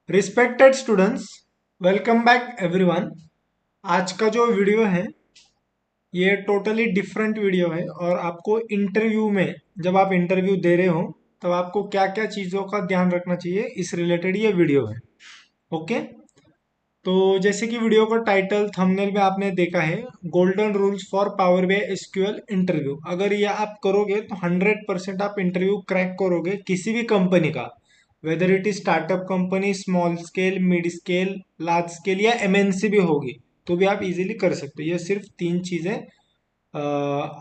Respected students, welcome back everyone. आज का जो वीडियो है ये टोटली डिफरेंट वीडियो है और आपको इंटरव्यू में जब आप इंटरव्यू दे रहे हो तब आपको क्या क्या चीज़ों का ध्यान रखना चाहिए इस रिलेटेड ये वीडियो है। ओके, तो जैसे कि वीडियो का टाइटल थंबनेल में आपने देखा है, golden rules for power BI SQL interview. अगर ये आप करोगे तो 100% आप इंटरव्यू क्रैक करोगे किसी भी कंपनी का, whether it is startup company, small scale, mid scale, large scale या एमएनसी भी होगी तो भी आप इजीली कर सकते हो। ये सिर्फ तीन चीजें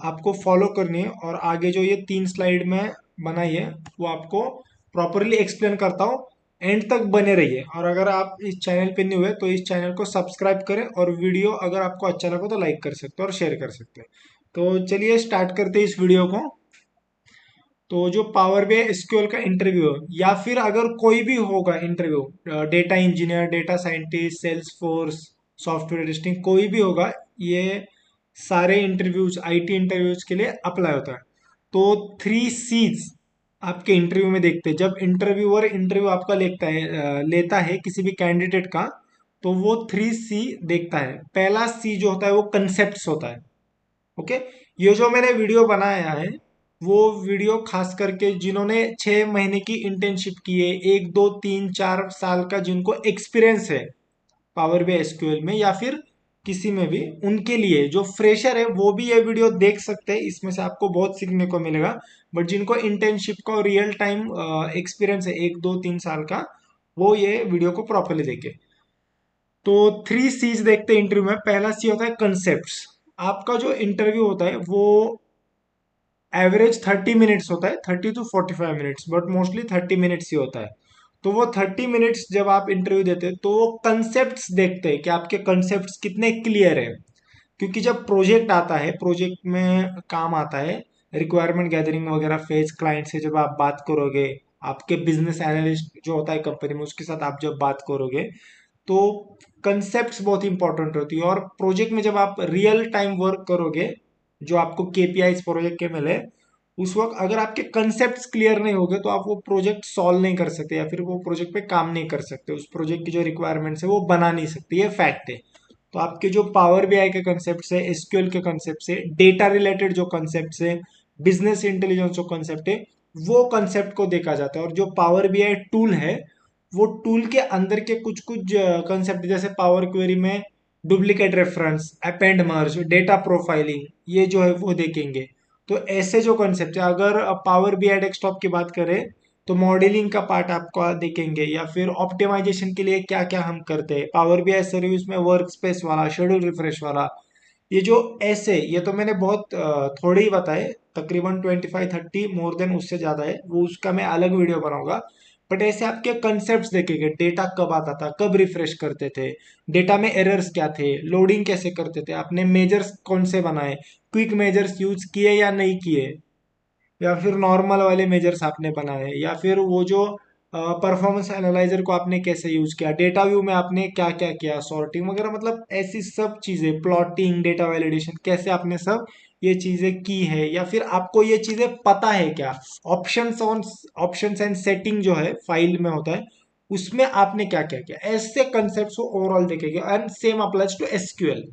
आपको फॉलो करनी है और आगे जो ये तीन स्लाइड में बनाई है वो आपको प्रॉपरली एक्सप्लेन करता हूँ। एंड तक बने रहिए और अगर आप इस चैनल पे न्यू हुए तो इस चैनल को सब्सक्राइब करें और वीडियो अगर आपको अच्छा लगा तो लाइक कर सकते हो और शेयर कर सकते हैं। तो चलिए स्टार्ट करते हैं इस वीडियो को। तो जो पावर बीआई एसक्यूएल का इंटरव्यू है या फिर अगर कोई भी होगा interview, data engineer, data scientist, sales force, software testing, कोई भी होगा, ये सारे इंटरव्यूज आईटी इंटरव्यूज के लिए अप्लाई होता है। तो 3 C's आपके इंटरव्यू में देखते हैं। जब इंटरव्यूअर इंटरव्यू आपका लेता है किसी भी कैंडिडेट का, तो वो 3 C देखता है। पहला सी जो होता है वो कंसेप्ट होता है। ओके, ये जो मैंने वीडियो बनाया है वो वीडियो खास करके जिन्होंने 6 महीने की इंटर्नशिप की है, 1 2 3 4 साल का जिनको एक्सपीरियंस है पावर बी एसक्यूएल में या फिर किसी में भी, उनके लिए। जो फ्रेशर है वो भी ये वीडियो देख सकते हैं, इसमें से आपको बहुत सीखने को मिलेगा। बट जिनको इंटर्नशिप का रियल टाइम एक्सपीरियंस है 1 2 3 साल का, वो ये वीडियो को प्रॉपरली देखे। तो 3 C's देखते हैं इंटरव्यू में। पहला सी होता है कंसेप्ट। आपका जो इंटरव्यू होता है वो एवरेज 30 मिनट्स होता है, 30 to 45 minutes, but mostly 30 minutes ही होता है। तो वो 30 मिनट्स जब आप इंटरव्यू देते हैं तो वो कंसेप्ट देखते हैं कि आपके कंसेप्ट कितने क्लियर है। क्योंकि जब प्रोजेक्ट आता है, प्रोजेक्ट में काम आता है, रिक्वायरमेंट गैदरिंग वगैरह फेज, क्लाइंट से जब आप बात करोगे, आपके बिजनेस एनालिस्ट जो होता है कंपनी में उसके साथ आप जब बात करोगे, तो कंसेप्ट्स बहुत इंपॉर्टेंट होती है। और प्रोजेक्ट में जब आप रियल टाइम वर्क करोगे, जो आपको केपीआईज प्रोजेक्ट के मिले, उस वक्त अगर आपके कंसेप्ट्स क्लियर नहीं होगे तो आप वो प्रोजेक्ट सॉल्व नहीं कर सकते या फिर वो प्रोजेक्ट पे काम नहीं कर सकते, उस प्रोजेक्ट की जो रिक्वायरमेंट्स है वो बना नहीं सकते। ये फैक्ट है। तो आपके जो पावर बीआई के कंसेप्ट है, एसक्यूएल के कंसेप्ट है, डेटा रिलेटेड जो कंसेप्ट है, बिजनेस इंटेलिजेंस जो कंसेप्ट है, वो कंसेप्ट को देखा जाता है। और जो पावर बीआई टूल है, वो टूल के अंदर के कुछ कुछ कंसेप्ट, जैसे पावर क्वेरी में डुप्लीकेट रेफरेंस, अपेंड मर्ज, डेटा प्रोफाइलिंग, ये जो है वो देखेंगे। तो ऐसे जो कंसेप्ट है, अगर पावर बीआई डेस्कटॉप की बात करें तो मॉडलिंग का पार्ट आपको देखेंगे, या फिर ऑप्टिमाइजेशन के लिए क्या क्या हम करते हैं पावर बीआई सर्विस में, वर्क स्पेस वाला, शेड्यूल रिफ्रेश वाला। ये जो ऐसे, ये तो मैंने बहुत थोड़े ही बताए, तकरीबन 25 30, मोर देन उससे ज्यादा है, वो उसका मैं अलग वीडियो बनाऊंगा। बट ऐसे आपके कंसेप्ट देखेंगे, डेटा कब आता था, कब रिफ्रेश करते थे, डेटा में एरर्स क्या थे, लोडिंग कैसे करते थे, आपने मेजर्स कौन से बनाए, क्विक मेजर्स यूज किए या नहीं किए, या फिर नॉर्मल वाले मेजर्स आपने बनाए, या फिर वो जो परफॉर्मेंस एनालाइजर को आपने कैसे यूज किया, डेटा व्यू में आपने क्या क्या किया, सॉर्टिंग वगैरह, मतलब ऐसी सब चीजें, प्लॉटिंग, डेटा वैलिडेशन, कैसे आपने सब ये चीजें की है, या फिर आपको ये चीजें पता है क्या। Options on, options and setting जो है फाइल में होता है, उसमें आपने क्या क्या किया, ऐसे कंसेप्ट को ओवरऑल देखेंगे। And same applies to SQL.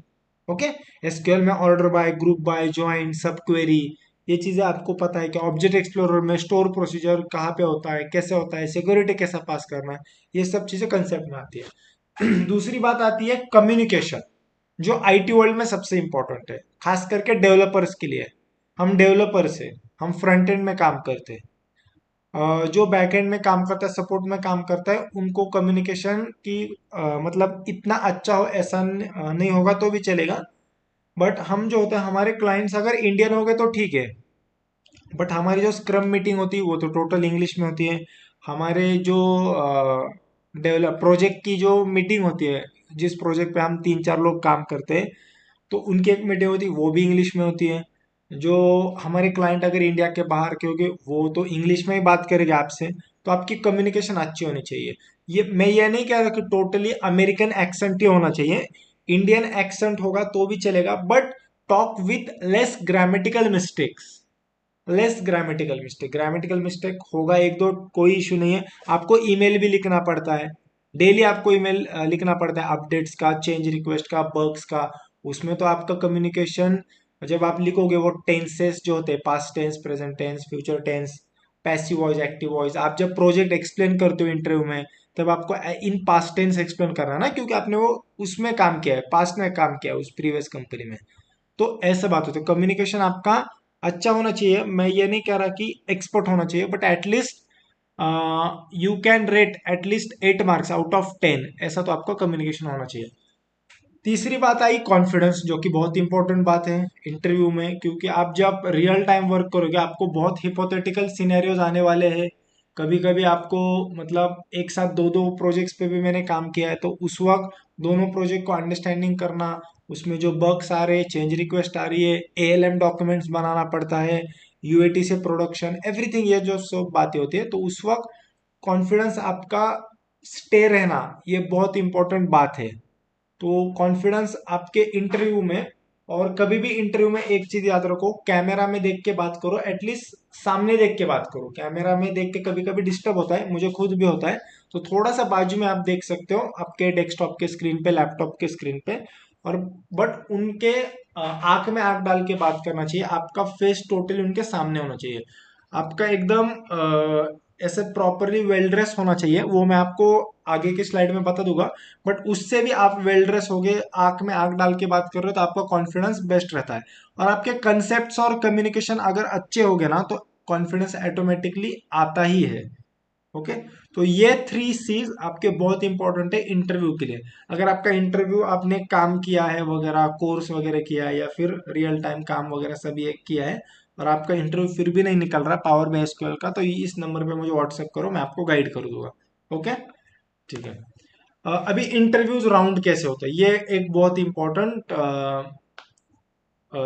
Okay, SQL में order by, group by, join, sub query, ये चीजें आपको पता है कि ऑब्जेक्ट एक्सप्लोरर में स्टोर प्रोसीजर कहाँ पे होता है, कैसे होता है, सिक्योरिटी कैसा पास करना है, ये सब चीजें कंसेप्ट में आती है। दूसरी बात आती है कम्युनिकेशन, जो आईटी वर्ल्ड में सबसे इंपॉर्टेंट है, खास करके डेवलपर्स के लिए। हम डेवलपर्स है, हम फ्रंट एंड में काम करते हैं। जो बैक एंड में काम करता है, सपोर्ट में काम करता है, उनको कम्युनिकेशन की मतलब इतना अच्छा हो ऐसा नहीं होगा तो भी चलेगा। बट हम जो होते हैं, हमारे क्लाइंट्स अगर इंडियन हो गए तो ठीक है, बट हमारी जो स्क्रम मीटिंग होती है वो तो टोटल इंग्लिश में होती है। हमारे जो डेवलप प्रोजेक्ट की जो मीटिंग होती है, जिस प्रोजेक्ट पे हम 3 4 लोग काम करते हैं, तो उनकी एक मीटिंग होती है वो भी इंग्लिश में होती है। जो हमारे क्लाइंट अगर इंडिया के बाहर के होंगे वो तो इंग्लिश में ही बात करेंगे आपसे। तो आपकी कम्युनिकेशन अच्छी होनी चाहिए। ये मैं ये नहीं कह रहा कि टोटली अमेरिकन एक्सेंट ही होना चाहिए, इंडियन एक्सेंट होगा तो भी चलेगा, but talk with less grammatical mistakes. Less grammatical mistake होगा एक दो, कोई इशू नहीं है। आपको ईमेल भी लिखना पड़ता है, डेली आपको ईमेल लिखना पड़ता है, अपडेट्स का, चेंज रिक्वेस्ट का, बग्स का। उसमें तो आपका कम्युनिकेशन जब आप लिखोगे वो टेंसेस जो होते हैं, past tense, present tense, future tense, passive voice, active voice, आप जब प्रोजेक्ट एक्सप्लेन करते हो इंटरव्यू में तब आपको इन पास्ट टेंस एक्सप्लेन करना है ना, क्योंकि आपने वो उसमें काम किया है, पास्ट में काम किया है उस प्रीवियस कंपनी में। तो ऐसा बात होती है, कम्युनिकेशन आपका अच्छा होना चाहिए। मैं ये नहीं कह रहा कि एक्सपर्ट होना चाहिए, but at least you can rate at least 8 marks out of 10, ऐसा तो आपका कम्युनिकेशन होना चाहिए। तीसरी बात आई कॉन्फिडेंस, जो कि बहुत इंपॉर्टेंट बात है इंटरव्यू में, क्योंकि आप जब रियल टाइम वर्क करोगे आपको बहुत हिपोथेटिकल सिनेरियोज आने वाले हैं। कभी कभी आपको मतलब एक साथ दो दो प्रोजेक्ट्स पे भी मैंने काम किया है, तो उस वक्त दोनों प्रोजेक्ट को अंडरस्टैंडिंग करना, उसमें जो बग्स आ रहे हैं, चेंज रिक्वेस्ट आ रही है, एएलएम डॉक्यूमेंट्स बनाना पड़ता है, यूएटी से प्रोडक्शन, एवरीथिंग, ये जो सब बातें होती है, तो उस वक्त कॉन्फिडेंस आपका स्टे रहना ये बहुत इंपॉर्टेंट बात है। तो कॉन्फिडेंस आपके इंटरव्यू में, और कभी भी इंटरव्यू में एक चीज याद रखो, कैमरा में देख के बात करो, एटलीस्ट सामने देख के बात करो। कैमरा में देख के कभी कभी डिस्टर्ब होता है, मुझे खुद भी होता है, तो थोड़ा सा बाजू में आप देख सकते हो आपके डेस्कटॉप के स्क्रीन पे, लैपटॉप के स्क्रीन पे, और बट उनके आंख में आंख डाल के बात करना चाहिए, आपका फेस टोटली उनके सामने होना चाहिए, आपका एकदम ऐसे प्रॉपरली वेल ड्रेस होना चाहिए। वो मैं आपको आगे की स्लाइड में बता दूंगा, बट उससे भी आप वेल ड्रेस हो गए, आंख में आंख डाल के बात कर रहे हो, तो आपका कॉन्फिडेंस बेस्ट रहता है। और आपके कंसेप्ट और कम्युनिकेशन अगर अच्छे हो गए ना, तो कॉन्फिडेंस ऑटोमेटिकली आता ही है। ओके, तो ये 3 C's आपके बहुत इंपॉर्टेंट है इंटरव्यू के लिए। अगर आपका इंटरव्यू आपने काम किया है वगैरह, कोर्स वगैरह किया है, या फिर रियल टाइम काम वगैरह सब ये किया है, और आपका इंटरव्यू फिर भी नहीं निकल रहा पावर में एसक्यूएल का, तो इस नंबर पे मुझे व्हाट्सएप करो, मैं आपको गाइड कर दूंगा। ओके, ठीक है। अभी इंटरव्यूज राउंड कैसे होते हैं, ये एक बहुत इंपॉर्टेंट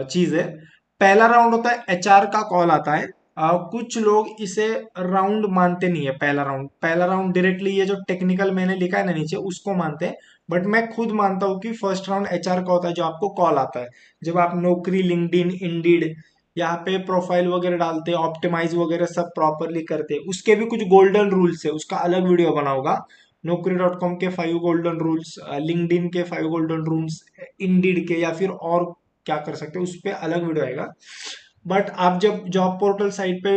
चीज है। पहला राउंड होता है एचआर का कॉल आता है। कुछ लोग इसे राउंड मानते नहीं है, पहला राउंड डायरेक्टली ये जो टेक्निकल मैंने लिखा है ना नीचे उसको मानते हैं, बट मैं खुद मानता हूँ कि फर्स्ट राउंड एचआर का होता है, जो आपको कॉल आता है जब आप नौकरी, लिंक्डइन, इंडीड, यहाँ पे प्रोफाइल वगैरह डालते हैं, ऑप्टिमाइज वगैरह सब प्रॉपरली करते हैं। उसके भी कुछ गोल्डन रूल्स है, उसका अलग वीडियो बना होगा। नौकरी.com के 5 गोल्डन रूल्स, लिंक्डइन के 5 गोल्डन रूल्स, इंडीड के, या फिर और क्या कर सकते हो, उस पर अलग वीडियो आएगा। बट आप जब जॉब पोर्टल साइट पे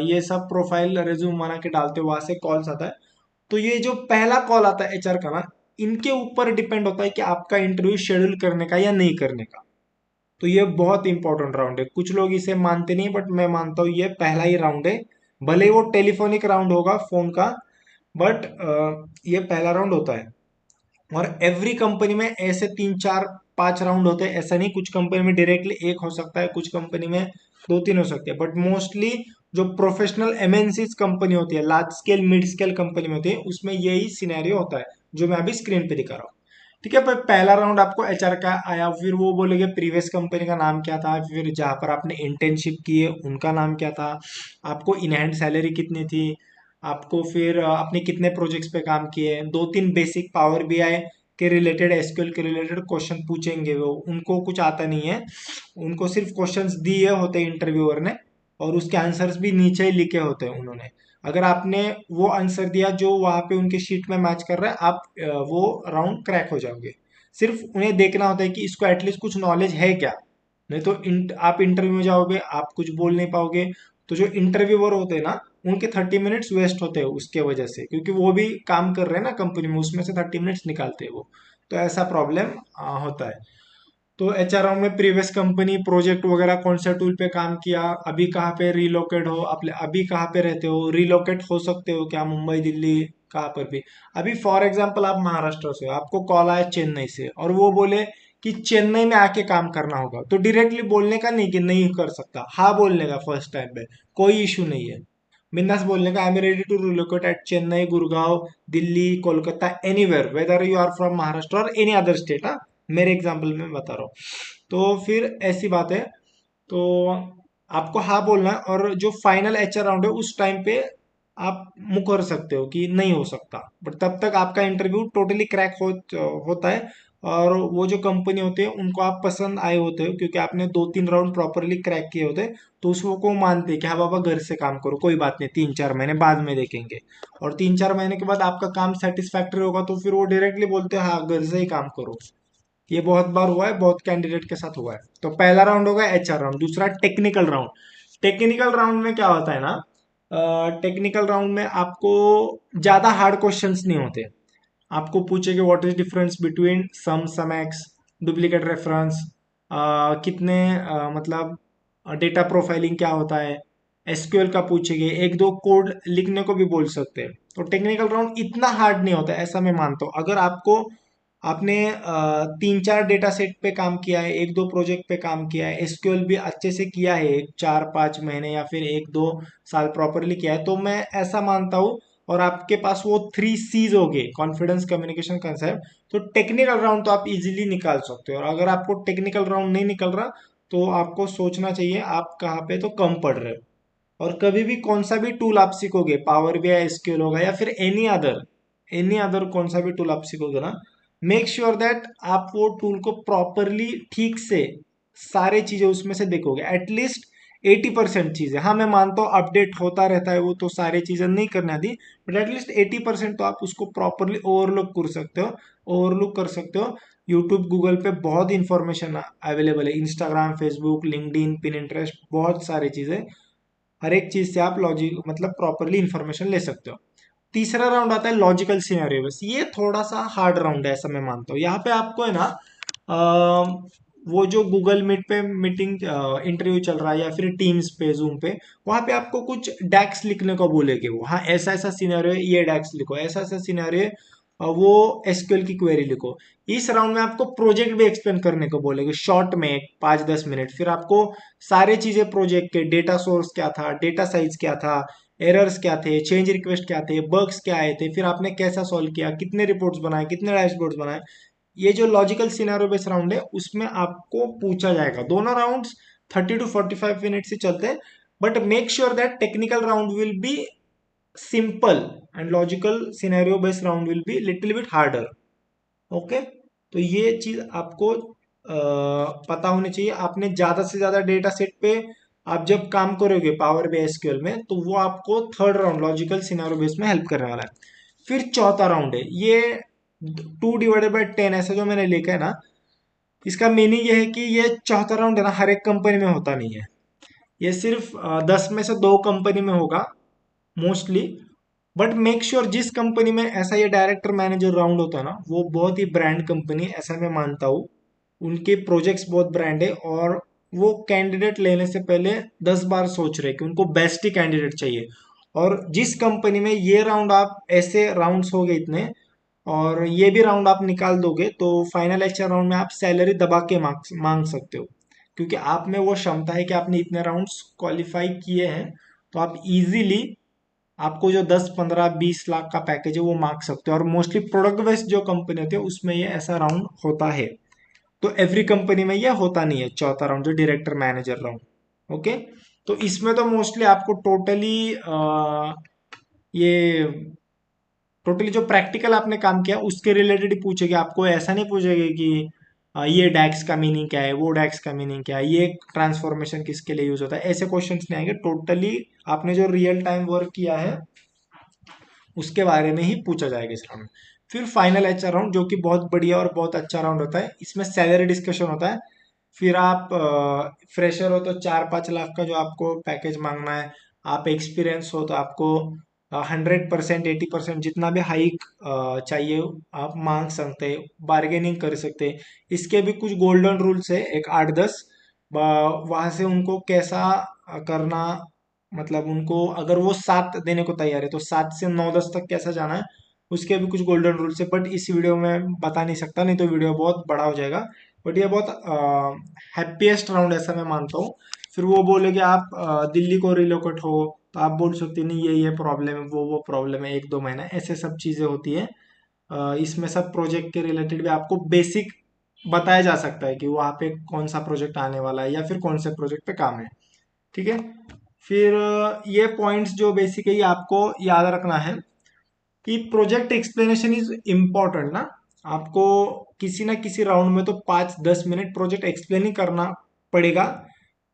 ये सब प्रोफाइल, रेज्यूम बना के डालते हो, वहां से कॉल्स आता है। तो ये जो पहला कॉल आता है एचआर का ना, इनके ऊपर डिपेंड होता है कि आपका इंटरव्यू शेड्यूल करने का या नहीं करने का। तो ये बहुत इंपॉर्टेंट राउंड है, कुछ लोग इसे मानते नहीं, बट मैं मानता हूँ ये पहला ही राउंड है। भले ही वो टेलीफोनिक राउंड होगा फोन का, बट ये पहला राउंड होता है। और एवरी कंपनी में ऐसे 3 4 5 राउंड होते हैं, ऐसा नहीं, कुछ कंपनी में डायरेक्टली एक हो सकता है, कुछ कंपनी में 2 3 हो सकते हैं, बट मोस्टली जो प्रोफेशनल एमएनसीज कंपनी होती है, large scale mid scale company में होती है, उसमें यही सिनेरियो होता है जो मैं अभी स्क्रीन पे दिखा रहा हूँ। ठीक है, पर पहला राउंड आपको एचआर का आया, फिर वो बोलेंगे प्रीवियस कंपनी का नाम क्या था, फिर जहां पर आपने इंटर्नशिप की है उनका नाम क्या था, आपको इन हैंड सैलरी कितनी थी, आपको फिर आपने कितने प्रोजेक्ट्स पे काम किए, 2 3 बेसिक पावर बीआई के रिलेटेड, एसक्यूएल के रिलेटेड क्वेश्चन पूछेंगे। वो उनको कुछ आता नहीं है, उनको सिर्फ क्वेश्चंस दिए होते हैं इंटरव्यूअर ने, और उसके आंसर्स भी नीचे ही लिखे होते हैं उन्होंने। अगर आपने वो आंसर दिया जो वहां पे उनके शीट में मैच कर रहा है, आप वो राउंड क्रैक हो जाओगे। सिर्फ उन्हें देखना होता है कि इसको एटलीस्ट कुछ नॉलेज है क्या, नहीं तो आप इंटरव्यू में जाओगे, आप कुछ बोल नहीं पाओगे। तो जो इंटरव्यूअर होते हैं ना, उनके 30 मिनट्स वेस्ट होते हैं उसके वजह से, क्योंकि वो भी काम कर रहे हैं ना कंपनी में, उसमें से 30 मिनट्स निकालते हैं वो। तो ऐसा प्रॉब्लम होता है। तो एचआर राउंड में प्रीवियस कंपनी, प्रोजेक्ट वगैरह, कौन सा टूल पे काम किया, अभी कहाँ पे रिलोकेट हो, अभी कहाँ पे रहते हो, रिलोकेट हो सकते हो क्या मुंबई, दिल्ली, कहाँ पर भी। अभी फॉर एग्जांपल आप महाराष्ट्र से हो, आपको कॉल आया चेन्नई से, और वो बोले कि चेन्नई में आके काम करना होगा, तो डायरेक्टली बोलने का नहीं कि नहीं कर सकता, हाँ बोलने का फर्स्ट टाइम पे, कोई इशू नहीं है। बिंदास बोलने का, I am ready to relocate at Chennai, Gurgaon, Delhi, Kolkata, anywhere, whether you are from Maharashtra और एनी अदर स्टेट। हाँ, मेरे एग्जाम्पल में बता रहा हूँ। तो फिर ऐसी बात है, तो आपको हाँ बोलना है, और जो फाइनल एचआर राउंड है उस टाइम पे आप मुकर सकते हो कि नहीं हो सकता, बट तब तक आपका इंटरव्यू टोटली क्रैक होता है। और वो जो कंपनी होती है उनको आप पसंद आए होते हो क्योंकि आपने 2-3 राउंड प्रॉपरली क्रैक किए होते, तो उसको मानते हैं कि हाँ बाबा घर से काम करो, कोई बात नहीं, 3-4 महीने बाद में देखेंगे। और 3-4 महीने के बाद आपका काम सेटिस्फैक्टरी होगा तो फिर वो डायरेक्टली बोलते हैं हाँ घर से ही काम करो। ये बहुत बार हुआ है, बहुत कैंडिडेट के साथ हुआ है। तो पहला राउंड होगा एचआर राउंड। दूसरा टेक्निकल राउंड। टेक्निकल राउंड में क्या होता है ना, टेक्निकल राउंड में आपको ज्यादा हार्ड क्वेश्चंस नहीं होते। आपको पूछेगा what is difference between sum X, duplicate reference, कितने मतलब डेटा प्रोफाइलिंग क्या होता है, एसक्यूएल का पूछेंगे, एक दो कोड लिखने को भी बोल सकते हैं। तो टेक्निकल राउंड इतना हार्ड नहीं होता है, ऐसा मैं मानता हूँ। अगर आपको आपने 3-4 डेटा सेट पे काम किया है, एक दो प्रोजेक्ट पे काम किया है, एसक्यूएल भी अच्छे से किया है, 4-5 महीने या फिर 1-2 साल प्रॉपरली किया है, तो मैं ऐसा मानता हूँ, और आपके पास वो 3 C's हो गए, कॉन्फिडेंस, कम्युनिकेशन, कंसेप्ट, तो टेक्निकल राउंड तो आप इजीली निकाल सकते हो। और अगर आपको टेक्निकल राउंड नहीं निकल रहा तो आपको सोचना चाहिए आप कहाँ पे तो कम पढ़ रहे हो। और कभी भी कौन सा भी टूल आप सीखोगे, पावर बीआई, एसक्यूएल होगा या फिर एनी अदर कौन सा भी टूल आप सीखोगे ना, मेक श्योर दैट आप वो टूल को प्रॉपरली ठीक से सारे चीजें उसमें से देखोगे, एटलीस्ट 80% चीजें। हाँ मैं मानता हूँ अपडेट होता रहता है वो, तो सारी चीजें नहीं करने आती, बट एटलीस्ट 80% तो आप उसको प्रॉपरली ओवरलुक कर सकते हो। यूट्यूब, गूगल पे बहुत इंफॉर्मेशन अवेलेबल है, इंस्टाग्राम, फेसबुक, लिंक्डइन, पिनिंटरेस्ट, बहुत सारी चीजें, हर एक चीज से आप लॉजिक मतलब प्रॉपरली इंफॉर्मेशन ले सकते हो। तीसरा राउंड आता है लॉजिकल सिनेरियो। बस ये थोड़ा सा हार्ड राउंड है, ऐसा मैं मानता हूँ। यहाँ पे आपको है ना, वो जो गूगल मीट पे मीटिंग इंटरव्यू चल रहा है या फिर टीम्स पे, जूम पे, वहां पे आपको कुछ डैक्स लिखने को बोलेगे वो, हाँ ऐसा ऐसा सिनेरियो है, ये डैक्स लिखो, ऐसा ऐसा सिनेरियो है, वो एसक्यूएल की क्वेरी लिखो। इस राउंड में आपको प्रोजेक्ट भी एक्सप्लेन करने को बोलेगे शॉर्ट में, 5-10 मिनट। फिर आपको सारे चीजें प्रोजेक्ट के, डेटा सोर्स क्या था, डेटा साइज क्या था, एरर्स क्या थे, चेंज रिक्वेस्ट क्या थे, बग्स क्या आए थे, फिर आपने कैसा सॉल्व किया, कितने रिपोर्ट्स बनाए, कितने डैशबोर्ड्स बनाए। ये जो लॉजिकल सिनेरियो बेस्ड राउंड है उसमें आपको पूछा जाएगा। दोनों राउंड्स 30 to 45 मिनट से चलते हैं, but make sure that technical round will be simple and logical scenario based round will be little bit harder. Okay, तो ये चीज आपको पता होनी चाहिए। आपने ज्यादा से ज्यादा डेटा सेट पे आप जब काम करोगे पावर बी एसक्यूएल में, तो वो आपको third round logical scenario base में हेल्प करने वाला है। फिर चौथा राउंड है, ये 2/10 ऐसा जो मैंने लिखा है ना, इसका मीनिंग ये है कि ये चौथा राउंड है ना, हर एक कंपनी में होता नहीं है। ये सिर्फ 10 में से 2 कंपनी में होगा मोस्टली। बट मेक श्योर जिस कंपनी में ऐसा ये डायरेक्टर मैनेजर राउंड होता है ना, वो बहुत ही ब्रांड कंपनी, ऐसा मैं मानता हूँ। उनके प्रोजेक्ट्स बहुत ब्रांड है, और वो कैंडिडेट लेने से पहले 10 बार सोच रहे हैं कि उनको बेस्ट ही कैंडिडेट चाहिए। और जिस कंपनी में ये राउंड, आप ऐसे राउंड्स हो गए इतने, और ये भी राउंड आप निकाल दोगे, तो फाइनल एचआर राउंड में आप सैलरी दबा के मांग मांग सकते हो, क्योंकि आप में वो क्षमता है कि आपने इतने राउंड्स क्वालिफाई किए हैं। तो आप इजीली, आपको जो 10-15-20 लाख का पैकेज है वो मांग सकते हो। और मोस्टली प्रोडक्ट बेस्ड जो कंपनी होती है उसमें ये ऐसा राउंड होता है। तो एवरी कंपनी में ये होता नहीं है चौथा राउंड, जो डायरेक्टर मैनेजर राउंड। ओके, तो इसमें तो मोस्टली आपको टोटली ये टोटली जो प्रैक्टिकल आपने काम किया उसके रिलेटेड ही पूछेगी आपको। ऐसा नहीं पूछेगी कि ये डैक्स का मीनिंग क्या है, वो डैक्स का मीनिंग क्या है, ये ट्रांसफॉर्मेशन किसके लिए यूज होता है, ऐसे क्वेश्चंस नहीं आएंगे। टोटली आपने जो रियल टाइम वर्क किया है उसके बारे में ही पूछा जाएगा इस राउंड में। फिर फाइनल एचआर राउंड, जो कि बहुत बढ़िया और बहुत अच्छा राउंड होता है। इसमें सैलरी डिस्कशन होता है। फिर आप फ्रेशर हो तो 4-5 लाख का जो आपको पैकेज मांगना है, आप एक्सपीरियंस हो तो आपको 100%, 80% जितना भी हाइक चाहिए आप मांग सकते हैं, बार्गेनिंग कर सकते हैं। इसके भी कुछ गोल्डन रूल्स है, एक 8-10, वहां से उनको कैसा करना, मतलब उनको अगर वो 7 देने को तैयार है तो 7 से 9-10 तक कैसा जाना है, उसके भी कुछ गोल्डन रूल्स है। बट इस वीडियो में बता नहीं सकता, नहीं तो वीडियो बहुत बड़ा हो जाएगा। बट ये बहुत हैप्पीएस्ट राउंड ऐसा मैं मानता हूँ। फिर वो बोले कि आप दिल्ली को रिलोकेट हो, तो आप बोल सकते नहीं ये प्रॉब्लम है, वो प्रॉब्लम है, 1-2 महीना, ऐसे सब चीज़ें होती है। इसमें सब प्रोजेक्ट के रिलेटेड भी आपको बेसिक बताया जा सकता है कि वहाँ पे कौन सा प्रोजेक्ट आने वाला है या फिर कौन से प्रोजेक्ट पे काम है। ठीक है, फिर ये पॉइंट्स जो बेसिकली आपको याद रखना है कि प्रोजेक्ट एक्सप्लेनेशन इज इम्पोर्टेंट ना। आपको किसी ना किसी राउंड में तो 5-10 मिनट प्रोजेक्ट एक्सप्लेन ही करना पड़ेगा।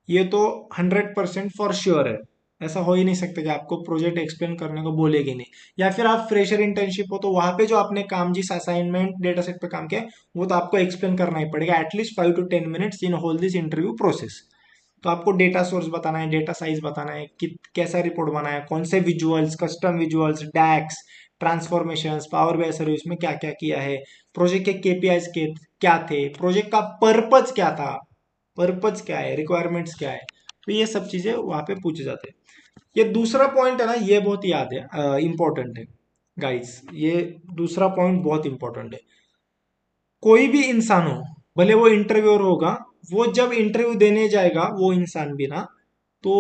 ये तो 100% फॉर श्योर है। ऐसा हो ही नहीं सकता कि आपको प्रोजेक्ट एक्सप्लेन करने को बोलेगी नहीं। या फिर आप फ्रेशर इंटर्नशिप हो तो वहां पे जो आपने काम जिस असाइनमेंट डेटा सेट पे काम किया वो तो आपको एक्सप्लेन करना ही पड़ेगा at least 5 to 10 minutes in whole this interview process. तो आपको डेटा सोर्स बताना है, डेटा साइज बताना है कि कैसा रिपोर्ट बनाया, कौन से विजुअल्स, कस्टम विजुअल्स, डैक्स, ट्रांसफॉर्मेशंस, पावर बीआई सर्विस में क्या क्या किया है, प्रोजेक्ट के केपीआईज के क्या थे, प्रोजेक्ट का पर्पज क्या था, पर्पज क्या है, रिक्वायरमेंट्स क्या है। तो ये सब चीजें वहां पे पूछे जाते हैं। ये दूसरा पॉइंट है ना, ये बहुत याद है, इंपॉर्टेंट है गाइस। ये दूसरा पॉइंट बहुत इंपॉर्टेंट है। कोई भी इंसान हो, भले वो इंटरव्यूअर होगा, वो जब इंटरव्यू देने जाएगा वो इंसान भी ना, तो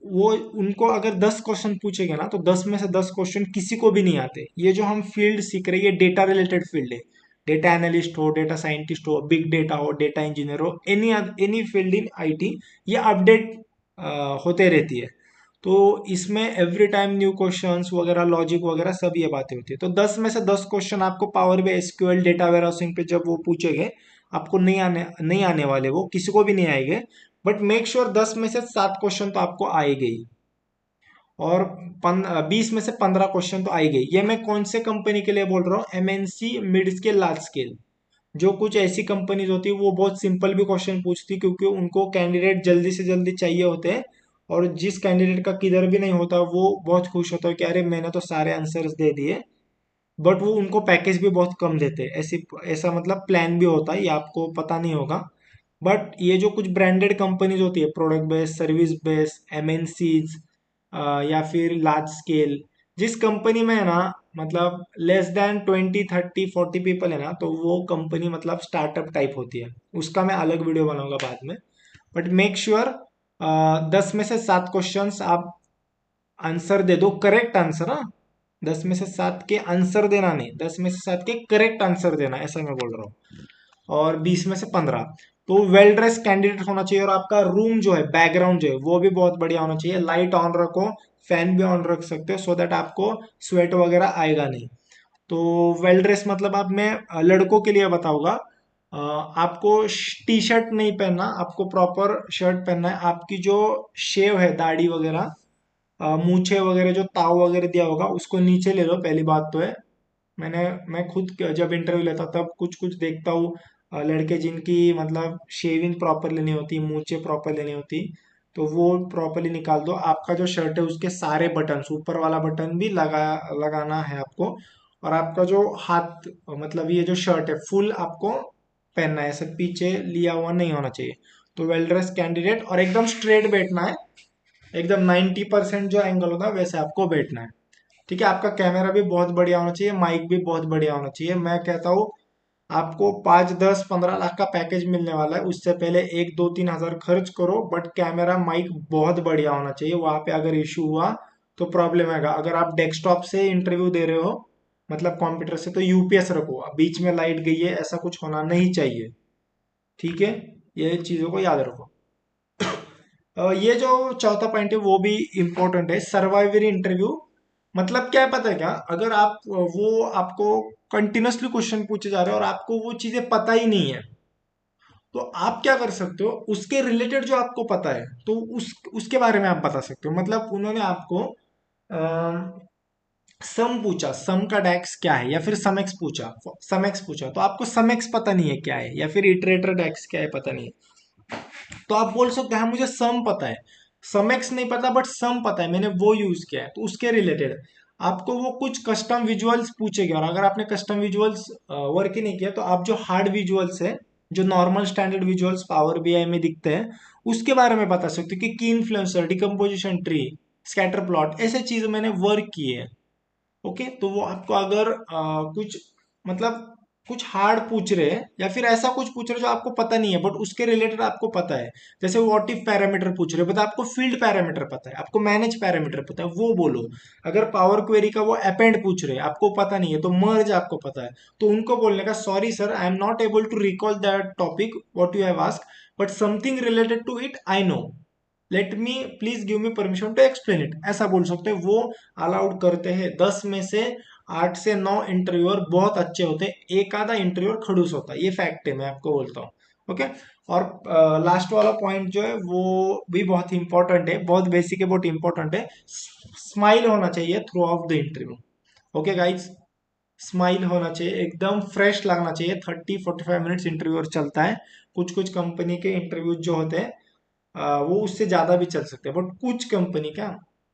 वो उनको अगर 10 क्वेश्चन पूछेगा ना तो 10 में से 10 क्वेश्चन किसी को भी नहीं आते। ये जो हम फील्ड सीख रहे हैं ये डेटा रिलेटेड फील्ड है। डेटा एनालिस्ट हो, डेटा साइंटिस्ट हो, बिग डेटा हो, डेटा इंजीनियर हो, any any field in IT, ये अपडेट होते रहती है। तो इसमें एवरी टाइम न्यू क्वेश्चंस वगैरह, लॉजिक वगैरह सब ये बातें होती है। तो 10 में से 10 क्वेश्चन आपको power B SQL data warehousing पे जब वो पूछेंगे, आपको नहीं आने वाले, वो किसी को भी नहीं आएंगे। बट मेक श्योर 10 में से 7 क्वेश्चन तो आपको आएंगे ही। और 20 में से 15 क्वेश्चन तो आएंगे ही। ये मैं कौन से कंपनी के लिए बोल रहा हूँ? MNC, mid scale, large scale. जो कुछ ऐसी कंपनीज होती है वो बहुत सिंपल भी क्वेश्चन पूछती, क्योंकि उनको कैंडिडेट जल्दी से जल्दी चाहिए होते हैं। और जिस कैंडिडेट का किधर भी नहीं होता वो बहुत खुश होता है कि अरे मैंने तो सारे आंसर्स दे दिए। बट वो उनको पैकेज भी बहुत कम देते हैं। ऐसा मतलब प्लान भी होता है, ये आपको पता नहीं होगा। बट ये जो कुछ ब्रांडेड कंपनीज होती है, product based, service based, MNCs, या फिर लार्ज स्केल, जिस कंपनी में है ना, मतलब लेस देन 20, 30, 40 पीपल है ना, तो वो कंपनी मतलब स्टार्टअप टाइप होती है। उसका मैं अलग वीडियो बनाऊंगा बाद में। बट मेक श्योर 10 में से 7 क्वेश्चन आप आंसर दे दो, करेक्ट आंसर। हाँ, 10 में से 7 के आंसर देना नहीं, 10 में से 7 के करेक्ट आंसर देना, ऐसा मैं बोल रहा हूँ। और 20 में से 15 तो वेल ड्रेस कैंडिडेट होना चाहिए। और आपका रूम जो है, बैकग्राउंड जो है वो भी बहुत बढ़िया होना चाहिए। लाइट ऑन रखो, फैन भी ऑन रख सकते हो, सो दैट आपको स्वेट वगैरह आएगा नहीं। तो वेल ड्रेस मतलब आप, मैं लड़कों के लिए बताऊंगा, आपको टी शर्ट नहीं पहनना, आपको प्रॉपर शर्ट पहनना है। आपकी जो शेव है, दाढ़ी वगैरह, मूछे वगैरह, जो ताव वगैरह दिया होगा उसको नीचे ले लो, पहली बात तो है। मैं खुद जब इंटरव्यू लेता तब कुछ कुछ देखता हूँ, लड़के जिनकी मतलब शेविंग प्रॉपर लेनी होती, मूछे प्रॉपर लेनी होती, तो वो प्रॉपरली निकाल दो। आपका जो शर्ट है उसके सारे बटन, ऊपर वाला बटन भी लगाना है आपको। और आपका जो हाथ, मतलब ये जो शर्ट है फुल आपको पहनना है, ऐसे पीछे लिया हुआ नहीं होना चाहिए। तो वेल ड्रेस कैंडिडेट, और एकदम स्ट्रेट बैठना है, एकदम 90% जो एंगल होता है वैसे आपको बैठना है। ठीक है, आपका कैमरा भी बहुत बढ़िया होना चाहिए, माइक भी बहुत बढ़िया होना चाहिए। मैं कहता हूँ आपको 5, 10, 15 लाख का पैकेज मिलने वाला है, उससे पहले 1, 2, 3 हज़ार खर्च करो, बट कैमरा माइक बहुत बढ़िया होना चाहिए। वहां पे अगर इशू हुआ तो प्रॉब्लम आएगा। अगर आप डेस्कटॉप से इंटरव्यू दे रहे हो, मतलब कंप्यूटर से, तो यूपीएस रखो, बीच में लाइट गई है ऐसा कुछ होना नहीं चाहिए। ठीक है, ये चीजों को याद रखो। ये जो चौथा पॉइंट है वो भी इम्पोर्टेंट है, सर्वाइवरी इंटरव्यू। मतलब क्या है पता है क्या? अगर आप वो आपको कंटिन्यूसली क्वेश्चन पूछे जा रहे हैं और आपको वो चीजें पता ही नहीं है, तो आप क्या कर सकते हो, उसके रिलेटेड जो आपको पता है तो उसके बारे में आप बता सकते हो। मतलब उन्होंने आपको सम पूछा, सम का डेक्स क्या है, या फिर सम एक्स पूछा तो आपको सम एक्स पता नहीं है क्या है, या फिर इटरेटर डेक्स क्या है पता नहीं है। तो आप बोल सकते हैं हाँ मुझे सम पता है, सम एक्स नहीं पता बट सम पता है, मैंने वो यूज किया है। तो उसके रिलेटेड आपको वो कुछ कस्टम विजुअल्स पूछेगा, और अगर आपने कस्टम विजुअल्स वर्क ही नहीं किया तो आप जो हार्ड विजुअल्स है, जो normal standard visuals power BI में दिखते हैं, उसके बारे में बता सकते हो कि की influencer, decomposition tree, scatter plot, ऐसे चीज मैंने वर्क किए हैं। ओके, तो वो आपको अगर कुछ मतलब कुछ हार्ड पूछ रहे हैं, या फिर ऐसा कुछ पूछ रहे हैं जो आपको पता नहीं है बट उसके रिलेटेड आपको पता है, जैसे व्हाट इफ पैरामीटर पूछ रहे हैं बट आपको फील्ड पैरामीटर पता है, आपको मैनेज पैरामीटर पता है, वो बोलो। अगर पावर क्वेरी का वो अपेंड पूछ रहे हैं, आपको पता नहीं है, तो मर्ज आपको पता है, तो उनको बोलने का sorry sir, I am not able to recall that topic what you have asked, but something related to it I know, let me please give me permission to explain it, ऐसा बोल सकते हैं। वो अलाउड करते हैं। 10 में से 8 से 9 इंटरव्यूअर बहुत अच्छे होते हैं, एक आधा इंटरव्यूअर खड़ूस होता है, ये फैक्ट है, मैं आपको बोलता हूँ। ओके। और लास्ट वाला पॉइंट जो है वो भी बहुत इंपॉर्टेंट है, बहुत बेसिक है, बहुत इंपॉर्टेंट है। स्माइल होना चाहिए through out the interview. Okay guys, smile होना चाहिए, एकदम फ्रेश लगना चाहिए। 30-45 मिनट्स इंटरव्यू चलता है। कुछ कुछ कंपनी के इंटरव्यू जो होते हैं वो उससे ज्यादा भी चल सकते हैं, बट कुछ कंपनी का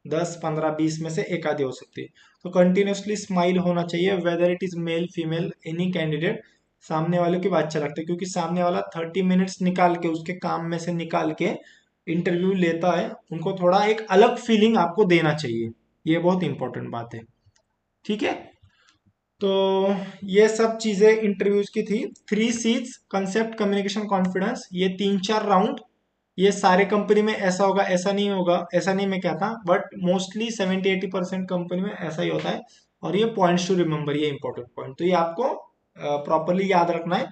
10-15-20 में से एक आधी हो सकती है। तो कंटिन्यूसली स्माइल होना चाहिए, whether it is male female any candidate. सामने वाले की बात अच्छा लगता है, क्योंकि सामने वाला 30 मिनट्स निकाल के, उसके काम में से निकाल के इंटरव्यू लेता है, उनको थोड़ा एक अलग फीलिंग आपको देना चाहिए। ये बहुत इंपॉर्टेंट बात है। ठीक है। तो ये सब चीजें इंटरव्यूज की थी। 3 C's, कंसेप्ट, कम्युनिकेशन, कॉन्फिडेंस, ये 3-4 राउंड। ये सारे कंपनी में ऐसा होगा ऐसा नहीं होगा, ऐसा नहीं मैं कहता, बट मोस्टली 70-80% कंपनी में ऐसा ही होता है। और ये पॉइंट्स टू रिमेंबर, ये इंपॉर्टेंट पॉइंट, तो ये आपको प्रॉपरली याद रखना है।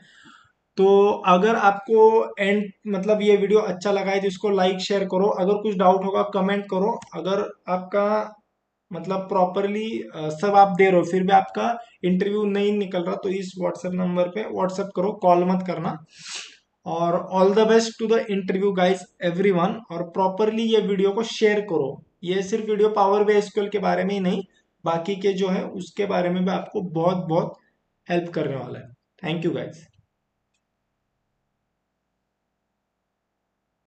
तो अगर आपको एंड मतलब ये वीडियो अच्छा लगा है तो इसको लाइक शेयर करो। अगर कुछ डाउट होगा कमेंट करो। अगर आपका मतलब प्रॉपरली सब आप दे रहे हो फिर भी आपका इंटरव्यू नहीं निकल रहा, तो इस व्हाट्सएप नंबर पे व्हाट्सएप करो, कॉल मत करना। और all the best to the interview guys everyone. और प्रॉपरली ये वीडियो को शेयर करो। ये सिर्फ वीडियो पावर बी एसक्यूएल के बारे में ही नहीं, बाकी के जो है उसके बारे में भी आपको बहुत बहुत हेल्प करने वाला है। Thank you guys.